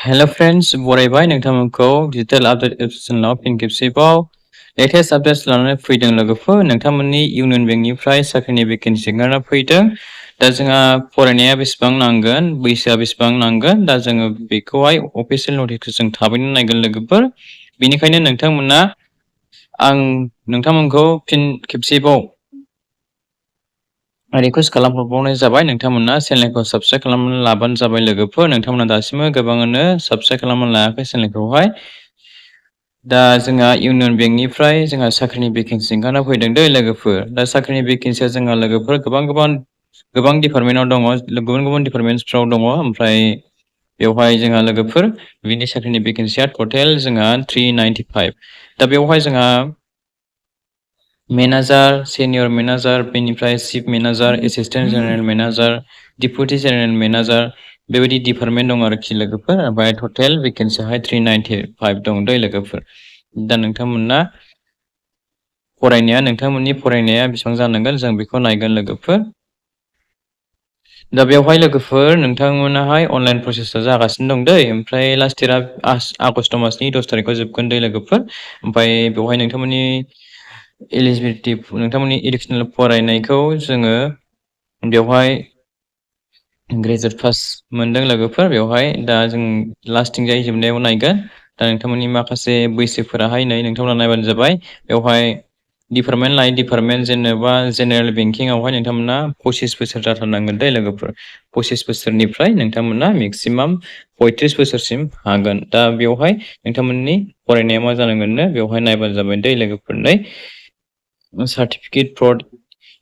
Hello friends, बरायबाय नोंथांमोनखौ digital update एप्सनाव फिन खेबसेबाव latest updates लानानै फैदों लोगोफोर नोंथांमोननि इउनियन बेंकनिफ्राय साख्रिनि भेकेन्सि ओंखारना फैदों। दा जोंहा फरायनाया बेसेबां नांगोन, बैसोआ बेसेबां नांगोन, दा जोङो बेखौहाय अफिसियेल नटिफिकेसन थाबैनो नायगोन लोगोफोर। बेनिखायनो नोंथांमोना आं नोंथांमोनखौ फिन खेबसेबाव रिक्वेस्ट खालामहरबावनाय जाबाय नोंथांमोना चेनेलखौ साबस्क्राइब खालामनानै लाबानो जाबाय लोगोफोर। नोंथांमोना दासिमबो गोबाङानो साबस्क्राइब खालामनानै लायाखै चेनेलखौहाय। दा जोंहा इउनियन बेंकनिफ्राय जोंहा साख्रिनि भेकेन्सि ओंखारना फैदों दै लोगोफोर। दा साख्रिनि भेकेन्सिया जोंहा लोगोफोर गोबां डिपार्टमेन्टआव दङ, गुबुन डिपार्टमेन्टसफ्राव दङ। ओमफ्राय बेवहाय जोंहा लोगोफोर बिनि साख्रिनि भेकेन्सिया टटेल जोंहा 395। दा बेवहाय जोंहा मेनेजार, सिनियर मेनेजार, बेनिफ्राय chief manager, assistant general manager, deputy general manager बेबायदि डिपार्टमेन्ट दं आरोखि लोगोफोर। ओमफ्राय टटेल भेकेन्सियाहाय 395 दं दै लोगोफोर। दा नोंथांमोननि फरायनाया बेसेबां जानांगोन जों बेखौ नायगोन लोगोफोर। दा बेवहाय लोगोफोर नोंथांमोनाहाय अनलाइन प्रसेसआ जागासिनो दं दै। ओमफ्राय लास्ट डेटआ आगस्ट मासनि 10 तारिखआव जोबगोन दै लोगोफोर। ओमफ्राय बेवहाय नोंथांमोननि एलिजिबिलिटि, नोंथांमोननि इडुकेसनेल फरायनायखौ जोङो बेवहाय ग्रेजुवेट पास मोनदों लोगोफोर। बेवहाय दा जों लास्टिंजाय जोबनायाव नायगोन। दा नोंथांमोननि माखासे बैसोफोराहाय नोंथांमोना नायबानो जाबाय। बेवहाय डिपार्टमेन्ट लायै डिपार्टमेन्ट, जेनेबा जेनेरेल बेंकिंआवहाय नोंथांमोना 25 बोसोर जाथारनांगोन दै लोगोफोर। 25 बोसोरनिफ्राय नोंथांमोना मेक्सिमाम 35 बोसोरसिम हागोन। दा बेवहाय नोंथांमोननि फरायनाया मा जानांगोननो बेवहाय नायबानो जाबाय दै लोगोफोर। सार्टिफिकेट फ्रड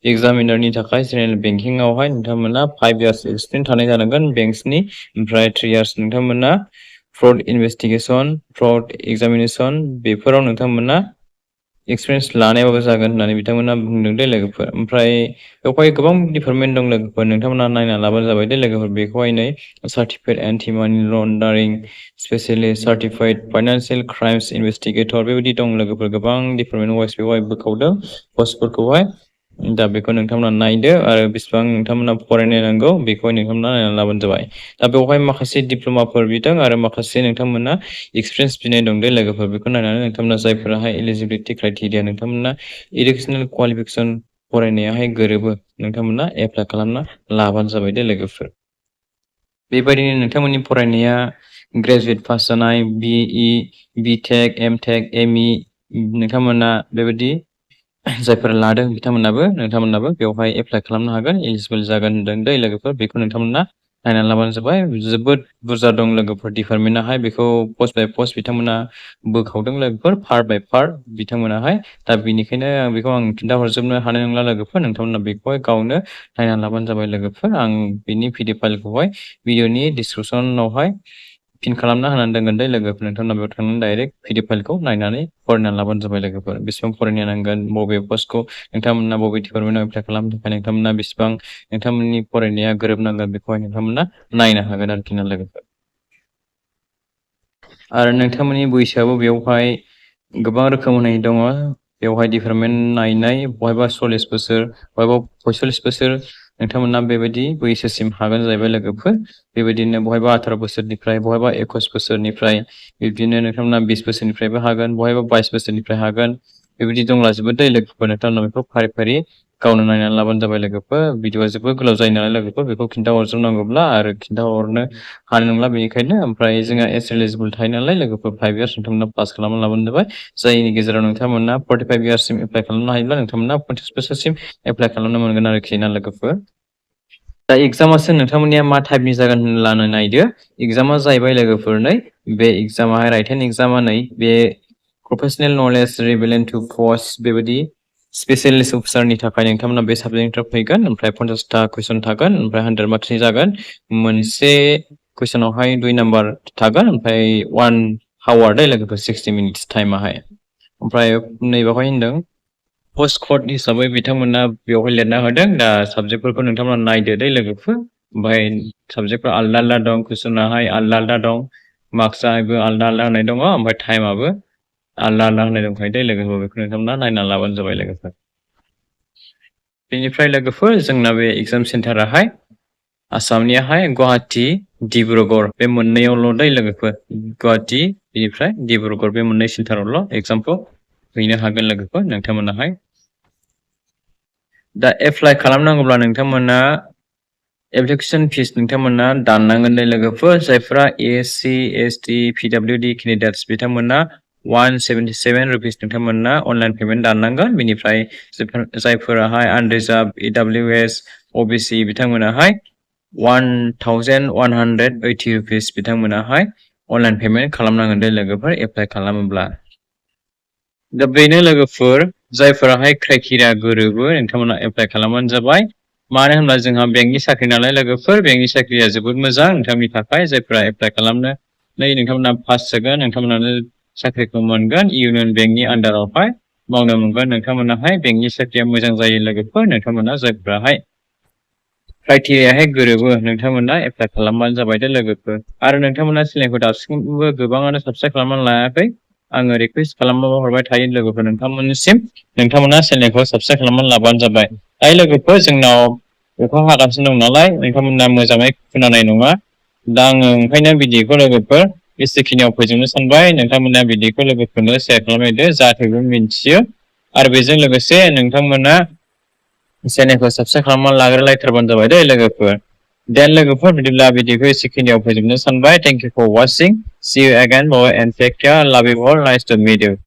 एग्जामिनारनि थाखाय जेनेरेल बेंकिंआवहाय नोंथांमोना 5 इयार्स एक्सपिरियेन्स थानाय जानांगोन बेंक्सनि। ओमफ्राय 3 इयार्स नोंथांमोना फ्रड इनभेस्टिगेसन, फ्रड एग्जामिनेसन बेफोराव नोंथांमोना एक्सपिरियेन्स लानायबाबो जागोन होननानै बिथांमोना बुंदों दै लोगोफोर। ओमफ्राय बेवहाय गोबां डिपार्टमेन्ट दं लोगोफोर, नोंथांमोना नायना लाबानो जाबाय दै लोगोफोर। बेखौहाय सार्टिफाइड एन्टि मानि लन्डारिं स्पेसियलिस्ट, सार्टिफाइड फाइनान्सियेल क्राइम्स इनभेस्टिगेटर बेबायदि दं लोगोफोर। गोबां डिपार्टमेन्ट वाइस बेवहाय बोखावदों पस्टफोरखौहाय। दा बेखौ नोंथांमोना नायदो आरो बेसेबां नोंथांमोना फरायनाय नांगौ बेखौहाय नोंथांमोना नायनानै लाबानो जाबाय। दा बेवहाय माखासे डिप्ल'माफोर बिदों आरो माखासे नोंथांमोना एक्सपिरियेन्स बिनाय दं दै लोगोफोर। बेखौ नायनानै नोंथांमोना जायफोराहाय एलिजिबिलिटि क्राइटेरिया नोंथांमोना इडुकेसनेल क्वालिफिकेसन फरायनायाहाय गोरोबो नोंथांमोना एप्लाइ खालामना लाबानो जाबाय दै लोगोफोर। बेबायदिनो नोंथांमोननि फरायनाया ग्रेजुवेट पास जानाय, बिइ, बिटेक, एमटेक, एमइ नोंथांमोना बेबायदि जायफोर लादों नोंथांमोनाबो बेवहाय एप्लाइ खालामनो हागोन, एलिजिबोल जागोन होनदों दै लोगोफोर। बेखौ नोंथांमोना नायनानै लाबानो जाबाय। जोबोद बुरजा दं लोगोफोर डिपार्टमेन्टआहाय, बेखौ पस्ट बाय पस्ट बिथांमोना बोखावदों लोगोफोर, पार्ट बाय पार्ट बिथांमोनाहाय। दा बेनिखायनो बेखौ आं खिन्थाहरजोबनो हानाय नंला लोगोफोर, नोंथांमोना बेखौहाय गावनो नायनानै लाबानो जाबाय लोगोफोर। आं बिनि पिडिएफ फाइलखौहाय भिडिअनि डिसक्रिपसनावहाय पिन खालामना होनानै दोनगोन दै लोगोफोर। नोंथांमोना बेयाव थांनानै डाइरेक्ट पिडिएफ फाइलखौ नायनानै फरायनानै लाबानो जाबाय लोगोफोर। बेसेबां फरायनो नांगोन, बबे पस्टखौ नोंथांमोना बबे डिपार्टमेन्टआव एप्लाइ खालामनो थाखाय नोंथांमोना बेसेबां नोंथांमोननि फरायनाया गोरोबनांगोन बेखौहाय नोंथांमोना नायनो हागोन आरोखि ना लोगोफोर। आरो नोंथांमोननि बैसोआबो बेवहाय गोबां रोखोमनि दङ। बेवहाय डिपार्टमेन्ट नायनाय, बहायबा 40 बोसोर, बहायबा 45 बोसोर नोंथांमोना बेबायदि बैसोसिम हागोन जाहैबाय लोगोफोर। बेबायदिनो बहायबा 18 बोसोरनिफ्राय, बहायबा 21 बोसोरनिफ्राय, बिब्दिनो नोंथांमोना 20 बोसोरनिफ्रायबो हागोन, बहायबा 22 बोसोरनिफ्राय हागोन। बेबायदि दंलाजोबो दै लोगोफोर। नोंथांमोना बेखौ फारि फारि गावनो नायनानै लाबानो जाबाय लोगोफोर। भिडिअआ जोबोद गोलाव जायो नालाय लोगोफोर, बेखौ खिन्थाहरजोबनांगौब्ला आरो खिन्थाहरनो हानाय नंला बेनिखायनो। ओमफ्राय जोंहा एज एलिजिबोल थायो नालाय लोगोफोर 5 इयार्स नोंथांमोना पास खालामना लाबानो जाबाय। जायनि गेजेराव नोंथांमोना 45 इयार्ससिम एप्लाइ खालामनो हायोब्ला नोंथांमोना 25 बोसोरसिम एप्लाइ खालामनो मोनगोन आरोखि ना लोगोफोर। दा एग्जामासो नोंथांमोननिया मा टाइपनि जागोन होनब्लानो नायदो। एग्जामा जाहैबाय लोगोफोर बे एग्जामाहाय राइटेन एग्जामा बे professional knowledge relevant to post बेबायदि स्पेसियलिस्ट अफिसारनि थाखाय नोंथांमोना बे साबजेक्टनिफ्राय फैगोन। ओमफ्राय 50टा कुइसन थागोन, ओमफ्राय 100 मार्क्सनि जागोन। मोनसे कुइसनावहाय 2 नाम्बार थागोन, ओमफ्राय 1 हावार दै लोगोफोर, 60 मिनिट्स टाइमाहाय। ओमफ्राय नैबेवहाय होनदों पस्ट कड हिसाबै बिथांमोना बेवहाय लिरना होदों। दा साबजेक्टफोरखौ नोंथांमोना नायदो दै लोगोफोर। ओमफ्राय साबजेक्टफोरा आलदा आलदा दं, कुइसनाहाय आलदा आलदा दं, मार्क्सआबो आलदा आलदा होनाय दङ, ओमफ्राय टाइमाबो आलदा आलदा होनाय दंखायो दै लोगोफोर। बेखौ नोंथांमोना नायनानै लाबानो जाबाय लोगोफोर। बेनिफ्राय लोगोफोर जोंना बे एग्जाम सेन्टाराहाय आसामनियाहाय गुवाहाटी डिब्रुगड़ बे मोननैयावल' दै लोगोफोर गुवाहाटी बेनिफ्राय डिब्रुगड़ बे मोननै सेन्टारावल' एग्जामखौ हैनो हागोन लोगोफोर नोंथांमोनाहाय दा एप्लाइ खालामनांगौब्ला नोंथांमोना एप्लिकेसन फिस नोंथांमोना दाननांगोन दे लोगोफोर जायफोरा एससि एसटि पिडब्लिउडि केन्डिडेट्स बिथांमोना 177 रुपिस नोंथांमोना अनलाइन पेमेन्ट दाननांगोन बेनिफ्राय जायफोराहाय आनरिजार्भ EWS OBC बिथांमोनाहाय 1180 रुपिस बिथांमोनाहाय अनलाइन पेमेन्ट खालामनांगोन दे लोगोफोर एप्लाइ खालामोब्ला दा बेनो लोगोफोर जायफोराहाय क्राइटेरिया गोरोबो नोंथांमोना एप्लाइ खालामबानो जाबाय मानो होनब्ला जोंहा बेंकनि साख्रि नालाय लोगोफोर बेंकनि साख्रिया जोबोद मोजां नोंथांनि थाखाय जायफोरा एप्लाइ खालामनानै नोंथांमोना पास जागोन नोंथांमोनानो साख्रिखौ मोनगोन इउनियन बेंकनि आन्डारावहाय मावनो मोनगोन नोंथांमोनाहाय बेंकनि साख्रिया मोजां जायो लोगोफोर नोंथांमोना जायफोराहाय क्राइटेरियाहाय गोरोबो नोंथांमोना एप्लाइ खालामबानो जाबाय दे लोगोफोर आरो नोंथांमोना चेनेलखौ दासिमबो गोबाङानो साबस्क्राइब खालामनानै लायाखै आङो रिकुवेस्ट खालामनानै हरबाय थायो लोगोफोर नोंथांमोननिसिम नोंथांमोना चेनेलखौ साबस्क्राइब खालामनानै लाबानो जाबाय दायो लोगोफोर जोंनाव अखा हागासिनो दं नालाय नोंथांमोना मोजाङै खोनानाय नङा दा आङो ओंखायनो भिडिअखौ लोगोफोर एसेखिनियाव फोजोबनो सानबाय नोंथांमोना भिडिअखौ लोगोफोरनो शेयार खालामहैदो जाहाथे बे मिन्थियो आरो बेजों लोगोसे नोंथांमोना चेनेलखौ साबस्क्राइब खालामनानै लाग्रोलायथारबानो जाबाय दे लोगोफोर देन लोगोफोर बिदिब्ला भिडिअखौ एसेखिनियाव फोजोबनो सानबाय thank you for watching see you again boy and take care love you all nice to meet you